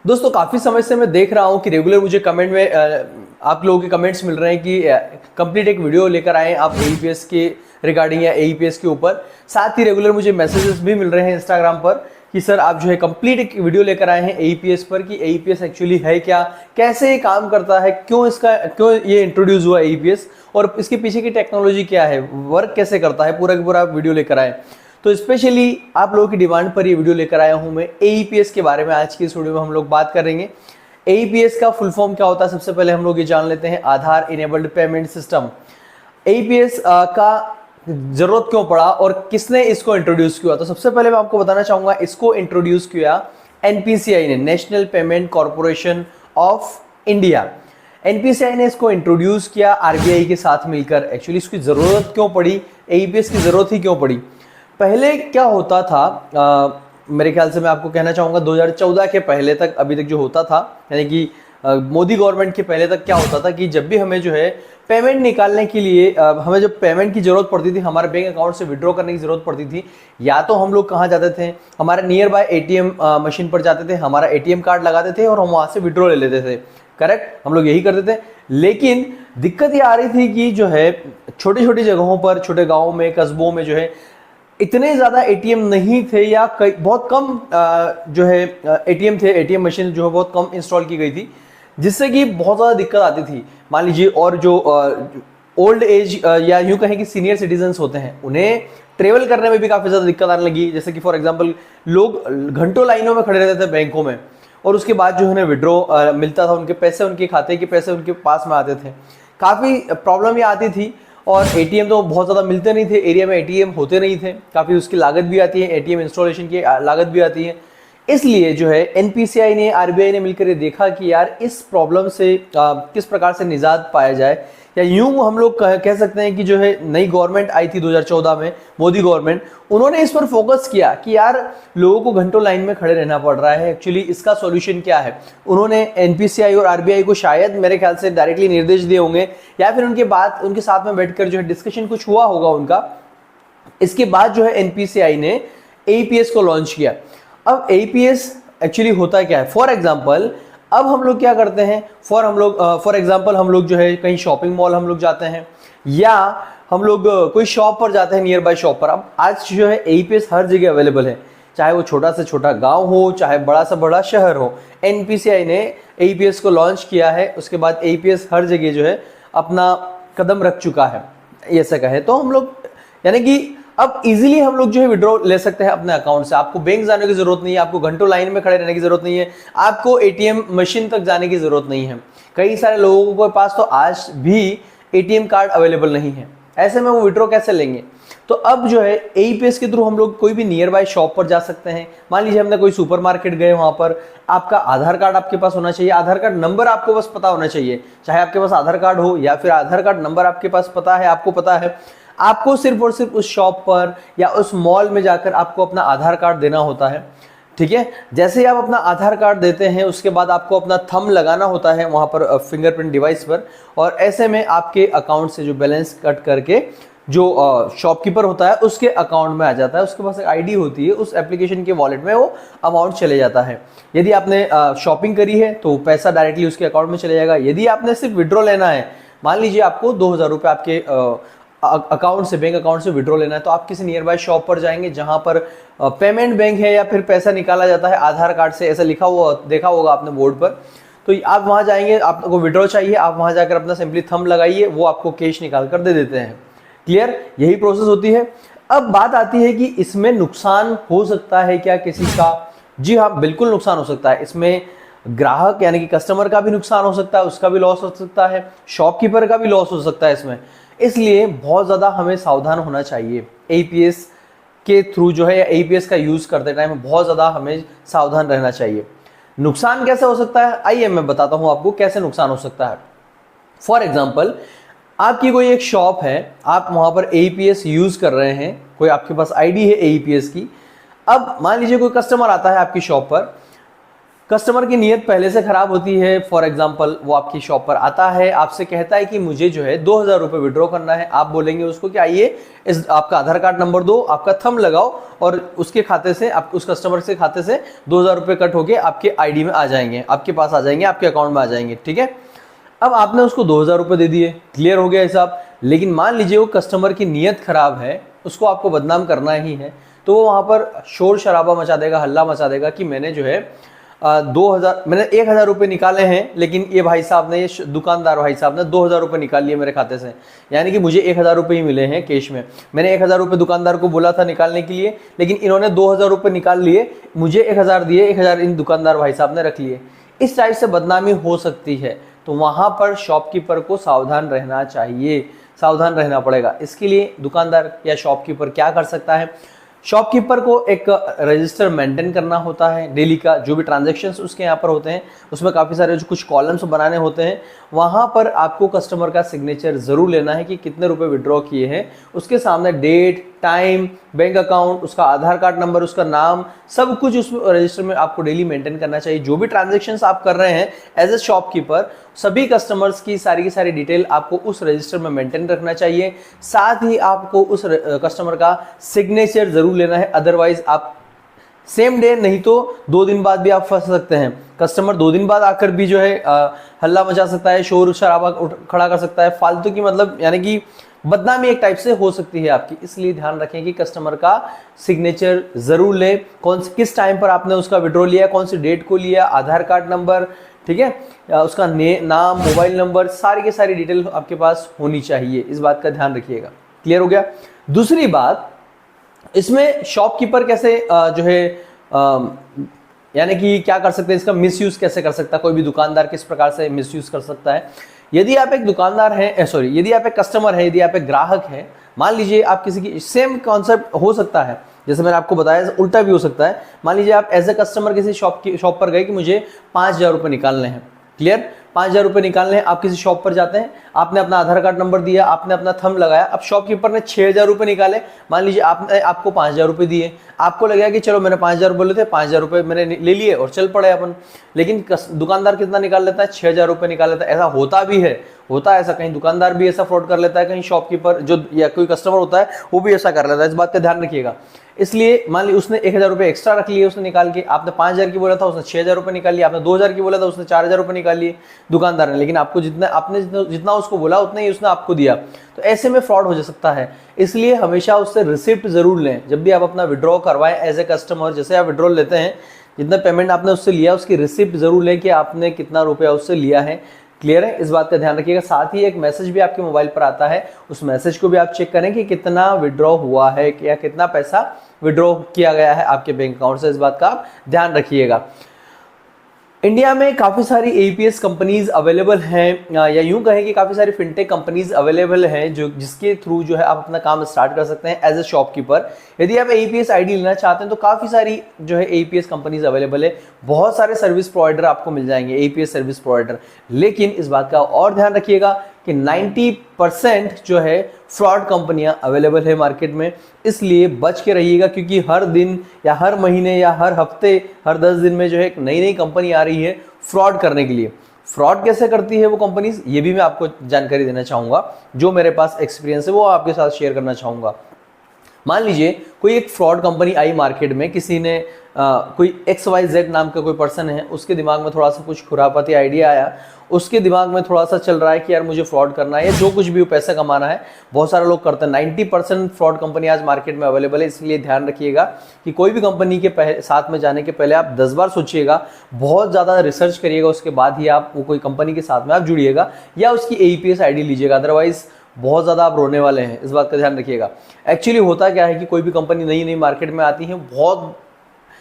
दोस्तों काफ़ी समय से मैं देख रहा हूँ कि रेगुलर मुझे कमेंट में आप लोगों के कमेंट्स मिल रहे हैं कि कंप्लीट एक वीडियो लेकर आए आप एईपीएस के रिगार्डिंग या एईपीएस के ऊपर। साथ ही रेगुलर मुझे मैसेजेस भी मिल रहे हैं इंस्टाग्राम पर कि सर आप जो है कंप्लीट एक वीडियो लेकर आए हैं एईपीएस पर कि एईपीएस एक्चुअली है क्या, कैसे ये काम करता है, क्यों ये इंट्रोड्यूस हुआ एईपीएस और इसके पीछे की टेक्नोलॉजी क्या है, वर्क कैसे करता है, पूरा का पूरा वीडियो लेकर आए। तो स्पेशली आप लोगों की डिमांड पर ये वीडियो लेकर आया हूं मैं एईपीएस के बारे में। आज की इस वीडियो में हम लोग बात करेंगे एईपीएस का फुल फॉर्म क्या होता है। सबसे पहले हम लोग ये जान लेते हैं आधार इनेबल्ड पेमेंट सिस्टम। एईपीएस का जरूरत क्यों पड़ा और किसने इसको इंट्रोड्यूस किया। तो सबसे पहले मैं आपको बताना चाहूंगा इसको इंट्रोड्यूस किया एनपीसीआई ने, national payment corporation of India. NPCI ने इसको इंट्रोड्यूस किया आरबीआई के साथ मिलकर। एक्चुअली इसकी जरूरत क्यों पड़ी, एईपीएस की जरूरत ही क्यों पड़ी। पहले क्या होता था, मेरे ख्याल से मैं आपको कहना चाहूँगा 2014 के पहले तक, अभी तक जो होता था यानी कि मोदी गवर्नमेंट के पहले तक क्या होता था कि जब भी हमें जो है पेमेंट निकालने के लिए हमें जब पेमेंट की जरूरत पड़ती थी, हमारे बैंक अकाउंट से विड्रॉ करने की जरूरत पड़ती थी, या तो हम लोग कहाँ जाते थे, हमारे नियर बाय एटीएम मशीन पर जाते थे, हमारा एटीएम कार्ड लगाते थे और हम वहाँ से विड्रॉ ले लेते थे। करेक्ट, हम लोग यही करते थे। लेकिन दिक्कत ये आ रही थी कि जो है छोटी छोटी जगहों पर, छोटे गाँवों में, कस्बों में जो है इतने ज़्यादा एटीएम नहीं थे या बहुत कम जो है एटीएम थे, एटीएम मशीन जो है बहुत कम इंस्टॉल की गई थी, जिससे कि बहुत ज़्यादा दिक्कत आती थी। मान लीजिए, और जो ओल्ड एज या यूँ कहें कि सीनियर सिटीजन्स होते हैं, उन्हें ट्रेवल करने में भी काफ़ी ज़्यादा दिक्कत आने लगी। जैसे कि फॉर एग्जांपल लोग घंटों लाइनों में खड़े रहते थे बैंकों में, और उसके बाद जो है विड्रॉ मिलता था, उनके पैसे, उनके खाते के पैसे उनके पास में आते थे। काफ़ी प्रॉब्लम ये आती थी। और एटीएम तो बहुत ज़्यादा मिलते नहीं थे, एरिया में एटीएम होते नहीं थे, काफ़ी उसकी लागत भी आती है, एटीएम इंस्टॉलेशन की लागत भी आती है। इसलिए जो है एनपीसीआई ने, आरबीआई ने मिलकर ये देखा कि यार इस प्रॉब्लम से किस प्रकार से निजात पाया जाए, या यूं हम लोग कह सकते हैं कि जो है नई गवर्नमेंट आई थी 2014 में, मोदी गवर्नमेंट, उन्होंने इस पर फोकस किया कि यार लोगों को घंटों लाइन में खड़े रहना पड़ रहा है, एक्चुअली इसका सॉल्यूशन क्या है। उन्होंने एनपीसीआई और आरबीआई को शायद मेरे ख्याल से डायरेक्टली निर्देश दिए होंगे, या फिर उनके साथ में बैठकर जो है डिस्कशन कुछ हुआ होगा उनका। इसके बाद जो है एनपीसीआई ने एईपीएस को लॉन्च किया। अब एईपीएस एक्चुअली होता क्या है, फॉर एग्जाम्पल अब हम लोग क्या करते हैं, फॉर एग्जाम्पल हम लोग जो है कहीं शॉपिंग मॉल हम लोग जाते हैं, या हम लोग कोई शॉप पर जाते हैं, नियर बाय शॉप पर। अब आज जो है एईपीएस हर जगह अवेलेबल है, चाहे वो छोटा से छोटा गांव हो, चाहे बड़ा से बड़ा शहर हो। एनपीसीआई ने एईपीएस को लॉन्च किया है, उसके बाद एईपीएस हर जगह जो है अपना कदम रख चुका है, ऐसा कहे तो हम लोग। यानी कि अब इजीली हम लोग जो है विड्रॉ ले सकते हैं अपने अकाउंट से। आपको बैंक जाने की जरूरत नहीं है, आपको घंटों लाइन में खड़े रहने की जरूरत नहीं है, आपको एटीएम मशीन तक जाने की जरूरत नहीं है। कई सारे लोगों के पास तो आज भी एटीएम कार्ड अवेलेबल नहीं है, ऐसे में वो विड्रॉ कैसे लेंगे। तो अब जो है एईपीएस के थ्रू हम लोग कोई भी नियर बाय शॉप पर जा सकते हैं। मान लीजिए हमने कोई सुपरमार्केट गए, वहां पर आपका आधार कार्ड आपके पास होना चाहिए, आधार कार्ड नंबर आपको बस पता होना चाहिए, चाहे आपके पास आधार कार्ड हो या फिर आधार कार्ड नंबर आपके पास पता है, आपको पता है। आपको सिर्फ और सिर्फ उस शॉप पर या उस मॉल में जाकर आपको अपना आधार कार्ड देना होता है, ठीक है। जैसे ही आप अपना आधार कार्ड देते हैं, उसके बाद आपको अपना थंब लगाना होता है वहां पर फिंगरप्रिंट डिवाइस पर, और ऐसे में आपके अकाउंट से जो बैलेंस कट करके जो शॉपकीपर होता है उसके अकाउंट में आ जाता है। उसके पास एक आईडी होती है, उस एप्लीकेशन के वॉलेट में वो अमाउंट चले जाता है। यदि आपने शॉपिंग करी है तो पैसा डायरेक्टली उसके अकाउंट में चले जाएगा। यदि आपने सिर्फ विड्रॉ लेना है, मान लीजिए आपको 2000 रुपये आपके अकाउंट से, बैंक अकाउंट से विड्रॉ लेना है, तो आप किसी नियर बाय शॉप पर जाएंगे जहां पर पेमेंट बैंक है या फिर पैसा निकाला जाता है आधार कार्ड से, ऐसा लिखा हुआ देखा होगा आपने बोर्ड पर। तो आप वहां जाएंगे, आपको विड्रॉ चाहिए, आप वहां जाकर अपना सिंपली थंब लगाइए, वो आपको कैश निकाल कर दे देते हैं। क्लियर, यही प्रोसेस होती है। अब बात आती है कि इसमें नुकसान हो सकता है क्या किसी का। जी हाँ, बिल्कुल नुकसान हो सकता है। इसमें ग्राहक यानी कि कस्टमर का भी नुकसान हो सकता है, उसका भी लॉस हो सकता है, शॉपकीपर का भी लॉस हो सकता है इसमें। इसलिए बहुत ज़्यादा हमें सावधान होना चाहिए एईपीएस के थ्रू जो है, या एईपीएस का यूज़ करते टाइम बहुत ज़्यादा हमें सावधान रहना चाहिए। नुकसान कैसे हो सकता है, आइए मैं बताता हूँ आपको कैसे नुकसान हो सकता है। फॉर एग्जाम्पल, आपकी कोई एक शॉप है, आप वहाँ पर एईपीएस यूज़ कर रहे हैं, कोई आपके पास आईडी है एईपीएस की। अब मान लीजिए कोई कस्टमर आता है आपकी शॉप पर, कस्टमर की नीयत पहले से खराब होती है। फॉर एग्जांपल वो आपकी शॉप पर आता है, आपसे कहता है कि मुझे जो है 2000 रुपये विड्रॉ करना है। आप बोलेंगे उसको कि आइए इस आपका आधार कार्ड नंबर दो, आपका थंब लगाओ और उसके खाते से, आप उस कस्टमर से खाते से 2000 रुपये कट होके आपके आईडी में आ जाएंगे, आपके पास आ जाएंगे, आपके अकाउंट में आ जाएंगे। ठीक है, अब आपने उसको 2000 रुपये दे दिए, क्लियर हो गया हिसाब। लेकिन मान लीजिए वो कस्टमर की नीयत खराब है, उसको आपको बदनाम करना ही है, तो वो वहाँ पर शोर शराबा मचा देगा, हल्ला मचा देगा कि मैंने जो है 1000 रुपये निकाले हैं, लेकिन ये भाई साहब ने, ये दुकानदार भाई साहब ने 2000 रुपये निकाल लिए मेरे खाते से, यानी कि मुझे 1000 रुपये ही मिले हैं कैश में। मैंने 1000 रुपये दुकानदार को बोला था निकालने के लिए, लेकिन इन्होंने 2000 रुपये निकाल लिए, मुझे 1000 दिए, 1000 इन दुकानदार भाई साहब ने रख लिए। इस टाइप से बदनामी हो सकती है, तो वहाँ पर शॉपकीपर को सावधान रहना चाहिए, सावधान रहना पड़ेगा। इसके लिए दुकानदार या शॉपकीपर क्या कर सकता है, शॉपकीपर को एक रजिस्टर मेंटेन करना होता है डेली का, जो भी ट्रांजैक्शंस उसके यहाँ पर होते हैं उसमें काफ़ी सारे जो कुछ कॉलम्स बनाने होते हैं, वहाँ पर आपको कस्टमर का सिग्नेचर ज़रूर लेना है कि कितने रुपए विड्रॉ किए हैं, उसके सामने डेट, टाइम, बैंक अकाउंट, उसका आधार कार्ड नंबर, उसका नाम, सब कुछ उस रजिस्टर में आपको डेली मेंटेन करना चाहिए। जो भी ट्रांजैक्शंस आप कर रहे हैं एज ए शॉपकीपर, सभी कस्टमर्स की सारी डिटेल आपको उस रजिस्टर में मेंटेन रखना चाहिए। साथ ही आपको उस कस्टमर का सिग्नेचर जरूर लेना है, अदरवाइज आप सेम डे नहीं तो 2 दिन बाद भी आप फंस सकते हैं। कस्टमर 2 दिन बाद आकर भी जो है हल्ला मचा सकता है, शोर शराबा खड़ा कर सकता है, फालतू की, मतलब यानी कि बदनामी एक टाइप से हो सकती है आपकी। इसलिए ध्यान रखें कि कस्टमर का सिग्नेचर जरूर लें, किस टाइम पर आपने उसका विड्रॉ लिया, कौन सी डेट को लिया, आधार कार्ड नंबर, ठीक है, उसका नाम, मोबाइल नंबर, सारी की सारी डिटेल आपके पास होनी चाहिए। इस बात का ध्यान रखिएगा। क्लियर हो गया। दूसरी बात, इसमें शॉपकीपर कैसे जो है यानी कि क्या कर सकते हैं, इसका मिसयूज कैसे कर सकता है, कोई भी दुकानदार किस प्रकार से मिसयूज कर सकता है। यदि आप एक दुकानदार हैं, यदि आप एक कस्टमर हैं, यदि आप एक ग्राहक हैं, मान लीजिए आप किसी की, सेम कॉन्सेप्ट हो सकता है जैसे मैंने आपको बताया, उल्टा भी हो सकता है। मान लीजिए आप एज ए कस्टमर किसी शॉप पर गए कि मुझे 5000 रुपये निकालने हैं, क्लियर, 5000 रुपये निकालने हैं। आप किसी शॉप पर जाते हैं, आपने अपना आधार कार्ड नंबर दिया, आपने अपना थंब लगाया, अब शॉपकीपर ने 6000 रुपये निकाले। मान लीजिए आपको 5000 रुपये दिए, आपको लगेगा कि चलो मैंने 5000 बोले थे, 5000 रुपये मैंने ले लिए और चल पड़े अपन। लेकिन दुकानदार कितना निकाल लेता है, 6000 रुपये निकाल लेता है। ऐसा होता भी है, होता है ऐसा, कहीं दुकानदार भी ऐसा फ्रॉड कर लेता है, कहीं शॉपकीपर जो या कोई कस्टमर होता है वो भी ऐसा कर लेता है। इस बात का ध्यान रखिएगा। इसलिए मान ली उसने 1000 रुपये एक्स्ट्रा रख लिए, उसने निकाल के, आपने 5000 की बोला था, उसने 6000 रुपये निकाल लिया, आपने 2000 की बोला था, उसने 4000 रुपये निकाल लिए दुकानदार ने, लेकिन आपको जितना उसको बोला उतना ही उसने आपको दिया। तो ऐसे में फ्रॉड हो जा सकता है। इसलिए हमेशा उससे रिसिप्ट जरूर लें जब भी आप अपना विड्रॉ करवाएं एज ए कस्टमर। जैसे आप विड्रॉ लेते हैं, जितना पेमेंट आपने उससे लिया उसकी रिसिप्ट जरूर लें कि आपने कितना रुपया उससे लिया है। क्लियर है, इस बात का ध्यान रखिएगा। साथ ही एक मैसेज भी आपके मोबाइल पर आता है, उस मैसेज को भी आप चेक करें कि कितना विड्रॉ हुआ है या कितना पैसा विड्रॉ किया गया है आपके बैंक अकाउंट से। इस बात का आप ध्यान रखिएगा। इंडिया में काफ़ी सारी एईपीएस कंपनीज अवेलेबल हैं, या यूं कहें कि काफ़ी सारी फिनटेक कंपनीज अवेलेबल हैं जिसके थ्रू जो है आप अपना काम स्टार्ट कर सकते हैं एज ए शॉपकीपर। यदि आप एईपीएस आईडी लेना चाहते हैं तो काफ़ी सारी जो है एईपीएस कंपनीज अवेलेबल है, बहुत सारे सर्विस प्रोवाइडर आपको मिल जाएंगे, एईपीएस सर्विस प्रोवाइडर। लेकिन इस बात का और ध्यान रखिएगा कि 90% जो है फ्रॉड कंपनियां अवेलेबल है मार्केट में। इसलिए बच के रहिएगा, क्योंकि हर दिन या हर महीने या हर हफ्ते, हर 10 दिन में जो है एक नई कंपनी आ रही है फ्रॉड करने के लिए। फ्रॉड कैसे करती है वो कंपनीज, ये भी मैं आपको जानकारी देना चाहूँगा। जो मेरे पास एक्सपीरियंस है वो आपके साथ शेयर करना चाहूँगा। मान लीजिए कोई एक फ्रॉड कंपनी आई मार्केट में, किसी ने कोई XYZ नाम का कोई पर्सन है, उसके दिमाग में थोड़ा सा कुछ खुरापाती आइडिया आया, उसके दिमाग में थोड़ा सा चल रहा है कि यार मुझे फ्रॉड करना है या जो कुछ भी वो पैसा कमाना है। बहुत सारे लोग करते हैं। 90% फ्रॉड कंपनी आज मार्केट में अवेलेबल है। इसलिए ध्यान रखिएगा कि कोई भी कंपनी के साथ में जाने के पहले आप 10 बार सोचिएगा, बहुत ज़्यादा रिसर्च करिएगा, उसके बाद ही आप वो कोई कंपनी के साथ में आप जुड़िएगा या उसकी एईपीएस आईडी लीजिएगा। अदरवाइज बहुत ज़्यादा आप रोने वाले हैं। इस बात का ध्यान रखिएगा। एक्चुअली होता क्या है कि कोई भी कंपनी नई मार्केट में आती है, बहुत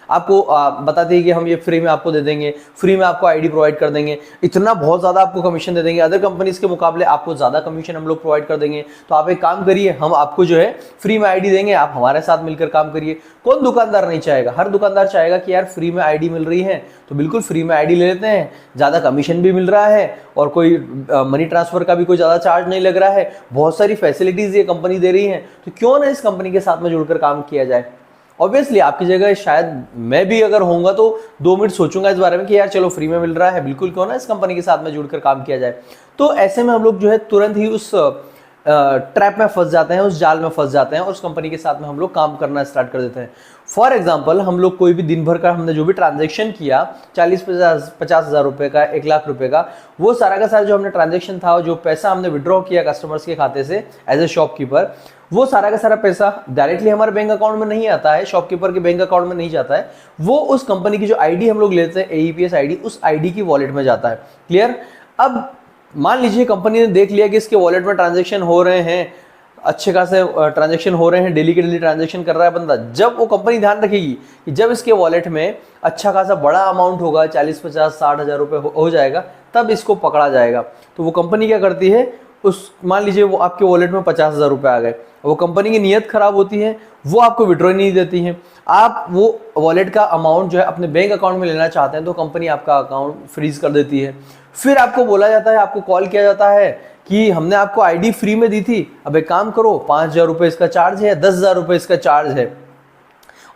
आपको बताते हैं कि हम ये फ्री में आपको दे देंगे, फ्री में आपको आईडी प्रोवाइड कर देंगे, इतना बहुत ज़्यादा आपको कमीशन दे देंगे, अदर कंपनीज के मुकाबले आपको ज़्यादा कमीशन हम लोग प्रोवाइड कर देंगे। तो आप एक काम करिए, हम आपको जो है फ्री में आईडी देंगे, आप हमारे साथ मिलकर काम करिए। कौन दुकानदार नहीं चाहेगा? हर दुकानदार चाहेगा कि यार फ्री में आईडी मिल रही है तो बिल्कुल फ्री में आईडी ले लेते हैं, ज़्यादा कमीशन भी मिल रहा है और कोई मनी ट्रांसफ़र का भी कोई ज़्यादा चार्ज नहीं लग रहा है, बहुत सारी फैसिलिटीज़ ये कंपनी दे रही है, तो क्यों ना इस कंपनी के साथ में जुड़कर काम किया जाए। ऑब्वियसली आपकी जगह शायद मैं भी अगर होऊंगा तो 2 मिनट सोचूंगा इस बारे में कि यार चलो फ्री में मिल रहा है, बिल्कुल क्यों ना इस कंपनी के साथ में जुड़कर काम किया जाए। तो ऐसे में हम लोग जो है तुरंत ही उस ट्रैप में फंस जाते हैं, उस जाल में फंस जाते हैं और उस कंपनी के साथ में हम लोग काम करना स्टार्ट कर देते हैं। फॉर एग्जाम्पल, हम लोग कोई भी दिन भर का हमने जो भी ट्रांजेक्शन किया 40-50 हज़ार रुपए का, 1 लाख रुपए का, वो सारा का सारा जो हमने ट्रांजेक्शन था, जो पैसा हमने विड्रॉ किया कस्टमर्स के खाते से एज ए शॉपकीपर, वो सारा का सारा पैसा डायरेक्टली हमारे बैंक अकाउंट में नहीं आता है, शॉपकीपर के बैंक अकाउंट में नहीं जाता है, वो उस कंपनी की जो आईडी हम लोग लेते हैं AEPS आईडी, उस आईडी की वॉलेट में जाता है। क्लियर? अब मान लीजिए कंपनी ने देख लिया कि इसके वॉलेट में ट्रांजैक्शन हो रहे हैं, अच्छे खासे ट्रांजैक्शन हो रहे हैं, डेली के डेली ट्रांजैक्शन कर रहा है बंदा, जब वो कंपनी ध्यान रखेगी कि जब इसके वॉलेट में अच्छा खासा बड़ा अमाउंट होगा, 40-50-60 हज़ार रुपये हो जाएगा, तब इसको पकड़ा जाएगा। तो वो कंपनी क्या करती है, मान लीजिए वो आपके वॉलेट में 50 हज़ार रुपये आ गए, वो कंपनी की नीयत खराब होती है, वो आपको विड्रॉ नहीं देती है। आप वो वॉलेट का अमाउंट जो है अपने बैंक अकाउंट में लेना चाहते हैं तो कंपनी आपका अकाउंट फ्रीज कर देती है। फिर आपको बोला जाता है, आपको कॉल किया जाता है कि हमने आपको आईडी फ्री में दी थी, अब एक काम करो, 5,000 रुपये इसका चार्ज है, 10,000 रुपये इसका चार्ज है।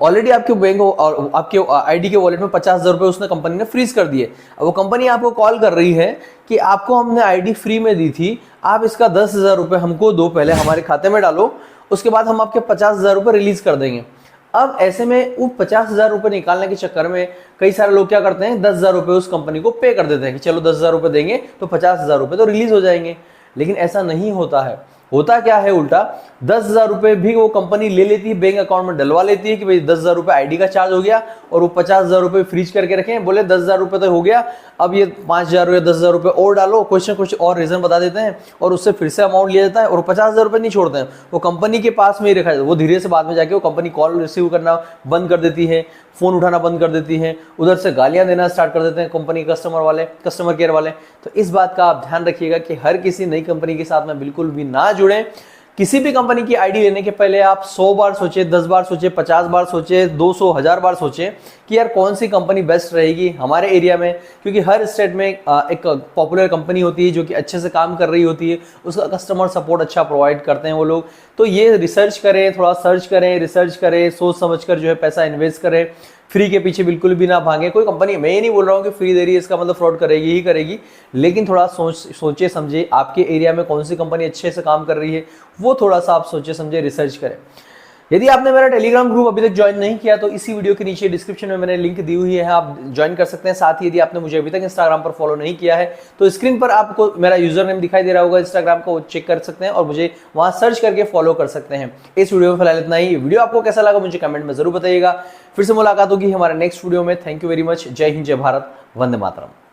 ऑलरेडी आपके बैंक और आपके आईडी के वॉलेट में 50,000 रुपये उसने कंपनी ने फ्रीज कर दिए। अब वो कंपनी आपको कॉल कर रही है कि आपको हमने आईडी फ्री में दी थी, आप इसका 10,000 रुपये हमको दो, पहले हमारे खाते में डालो, उसके बाद हम आपके 50,000 रुपये रिलीज कर देंगे। अब ऐसे में वो 50,000 रुपये निकालने के चक्कर में कई सारे लोग क्या करते हैं, 10,000 रुपये उस कंपनी को पे कर देते हैं कि चलो 10,000 रुपये देंगे तो 50,000 रुपये तो रिलीज हो जाएंगे। लेकिन ऐसा नहीं होता है। होता क्या है, उल्टा 10,000 रुपये भी वो कंपनी ले लेती है, बैंक अकाउंट में डलवा लेती है कि भाई 10,000 रुपये आईडी का चार्ज हो गया, और वो 50,000 रुपये फ्रीज करके रखें, बोले 10,000 रुपये तो हो गया, अब ये 5,000 या 10,000 रुपये और डालो, कुछ और रीजन बता देते हैं और उससे फिर से अमाउंट लिया जाता है, और 50,000 रुपये नहीं छोड़ते हैं, वो कंपनी के पास में ही रखा जाता है। वो धीरे से बाद में जाके वो कंपनी कॉल रिसीव करना बंद कर देती है, फोन उठाना बंद कर देती है, उधर से गालियां देना स्टार्ट कर देते हैं कंपनी कस्टमर केयर वाले। तो इस बात का आप ध्यान रखिएगा कि हर किसी नई कंपनी के साथ में बिल्कुल भी ना जुड़ें। किसी भी कंपनी की आईडी लेने के पहले आप 100 बार सोचे, 10 बार सोचे, 50 बार सोचे, 200, 1000 बार सोचे कि यार कौन सी कंपनी बेस्ट रहेगी हमारे एरिया में, क्योंकि हर स्टेट में एक पॉपुलर कंपनी होती है जो कि अच्छे से काम कर रही होती है, उसका कस्टमर सपोर्ट अच्छा प्रोवाइड करते हैं वो लोग। तो ये रिसर्च करें, थोड़ा सर्च करें, रिसर्च करें, सोच समझ कर जो है पैसा इन्वेस्ट करें, फ्री के पीछे बिल्कुल भी ना भागें। कोई कंपनी, मैं ये नहीं बोल रहा हूँ कि फ्री दे रही है इसका मतलब फ्रॉड करेगी ही करेगी, लेकिन थोड़ा सोचे समझे आपके एरिया में कौन सी कंपनी अच्छे से काम कर रही है, वो थोड़ा सा आप सोचे समझे रिसर्च करें। यदि आपने मेरा टेलीग्राम ग्रुप अभी तक ज्वाइन नहीं किया तो इसी वीडियो के नीचे डिस्क्रिप्शन में मैंने लिंक दी हुई है, आप ज्वाइन कर सकते हैं। साथ ही यदि आपने मुझे अभी तक इंस्टाग्राम पर फॉलो नहीं किया है तो स्क्रीन पर आपको मेरा यूजर नेम दिखाई दे रहा होगा इंस्टाग्राम का, वो चेक कर सकते हैं और मुझे वहां सर्च करके फॉलो कर सकते हैं। इस वीडियो में फिलहाल इतना ही। वीडियो आपको कैसा लगा मुझे कमेंट में जरूर बताइएगा। फिर से मुलाकात होगी हमारे नेक्स्ट वीडियो में। Thank you very much. जय हिंद, जय भारत, वंदे मातरम।